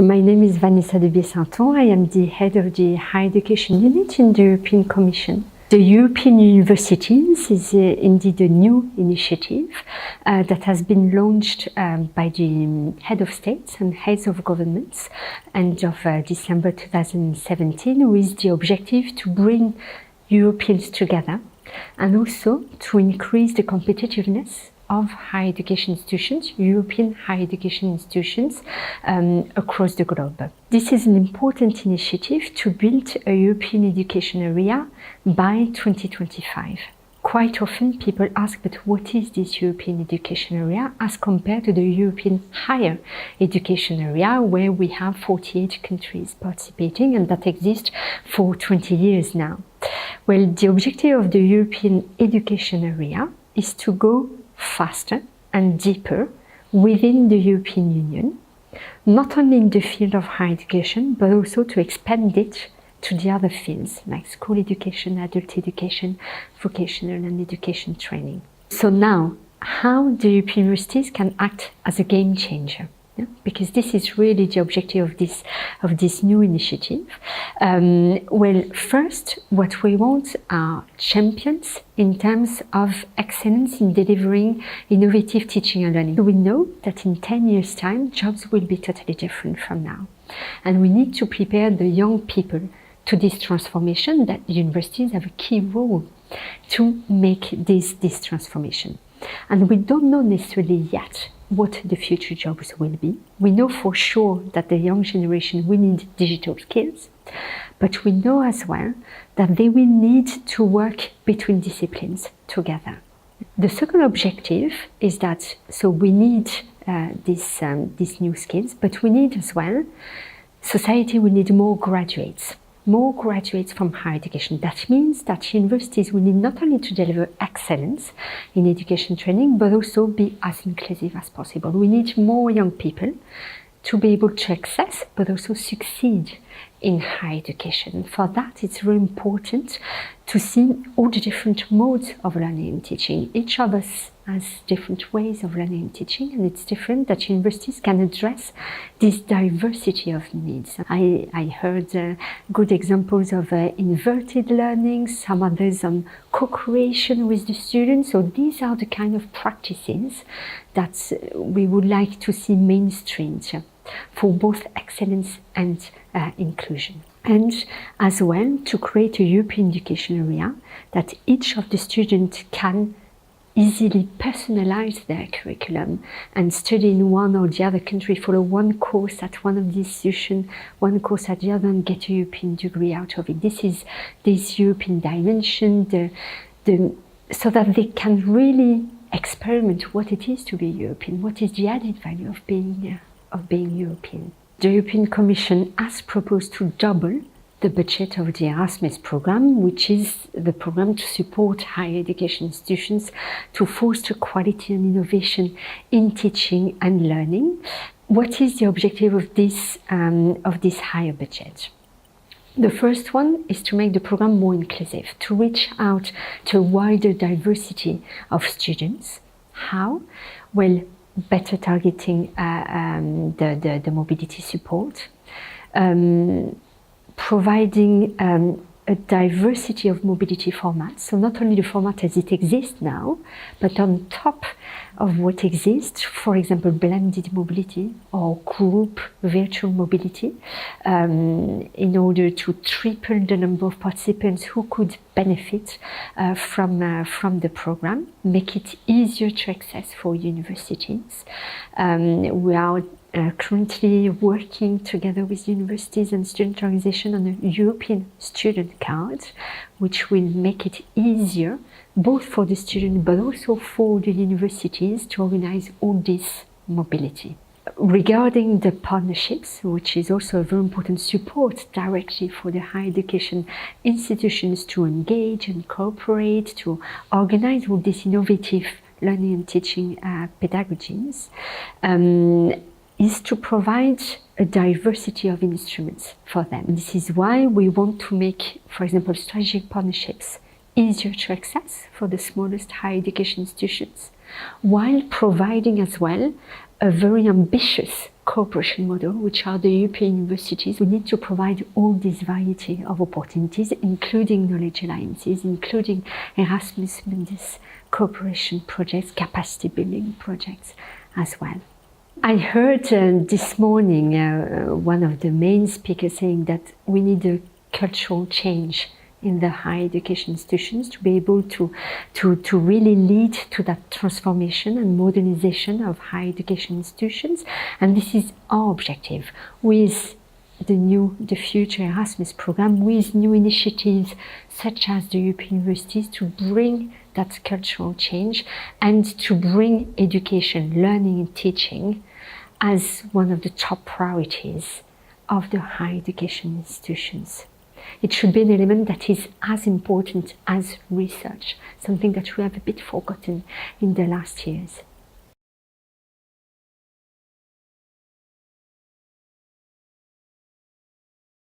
My name is Vanessa de Biessanton. I am the head of the Higher Education Unit in the European Commission. The European Universities is indeed a new initiative that has been launched by the head of states and heads of governments end of December 2017 with the objective to bring Europeans together and also to increase the competitiveness of higher education institutions, European higher education institutions across the globe. This is an important initiative to build a European education area by 2025. Quite often people ask, but what is this European education area as compared to the European higher education area where we have 48 countries participating and that exists for 20 years now? Well, the objective of the European education area is to go faster and deeper within the European Union, not only in the field of higher education, but also to expand it to the other fields like school education, adult education, vocational and education training. So now, how the European universities can act as a game changer? Yeah? Because this is really the objective of this new initiative. Well, first, what we want are champions in terms of excellence in delivering innovative teaching and learning. We know that in 10 years' time, jobs will be totally different from now. And we need to prepare the young people to this transformation, that universities have a key role to make this transformation. And we don't know necessarily yet what the future jobs will be. We know for sure that the young generation will need digital skills, but we know as well that they will need to work between disciplines together. The second objective is that, so we need these new skills, but we need as well, society will need more graduates from higher education. That means that universities will need not only to deliver excellence in education training, but also be as inclusive as possible. We need more young people to be able to access, but also succeed in higher education. For that, it's very important to see all the different modes of learning and teaching. Each of us has different ways of learning and teaching, and it's different that universities can address this diversity of needs. I heard good examples of inverted learning, some others on co-creation with the students. So these are the kind of practices that we would like to see mainstreamed for both excellence and inclusion. And as well to create a European education area that each of the students can easily personalize their curriculum and study in one or the other country, follow one course at one of the institutions, one course at the other, and get a European degree out of it. This is this European dimension, so that they can really experiment what it is to be European, what is the added value of being European. The European Commission has proposed to double the budget of the Erasmus program, which is the program to support higher education institutions to foster quality and innovation in teaching and learning. What is the objective of this higher budget? The first one is to make the program more inclusive, to reach out to a wider diversity of students. How? Well, better targeting the mobility support, providing a diversity of mobility formats, so not only the format as it exists now, but on top of what exists, for example, blended mobility or group virtual mobility, in order to triple the number of participants who could benefit from the program, make it easier to access for universities. We are currently working together with universities and student organizations on a European student card, which will make it easier both for the student but also for the universities to organize all this mobility. Regarding the partnerships, which is also a very important support directly for the higher education institutions to engage and cooperate, to organize all these innovative learning and teaching pedagogies, is to provide a diversity of instruments for them. This is why we want to make, for example, strategic partnerships easier to access for the smallest higher education institutions, while providing as well a very ambitious cooperation model, which are the European universities. We need to provide all this variety of opportunities, including knowledge alliances, including Erasmus Mundus cooperation projects, capacity building projects as well. I heard this morning one of the main speakers saying that we need a cultural change in the higher education institutions to be able to really lead to that transformation and modernization of higher education institutions. And this is our objective with the future Erasmus program, with new initiatives such as the European universities, to bring that cultural change and to bring education, learning and teaching as one of the top priorities of the higher education institutions. It should be an element that is as important as research, something that we have a bit forgotten in the last years.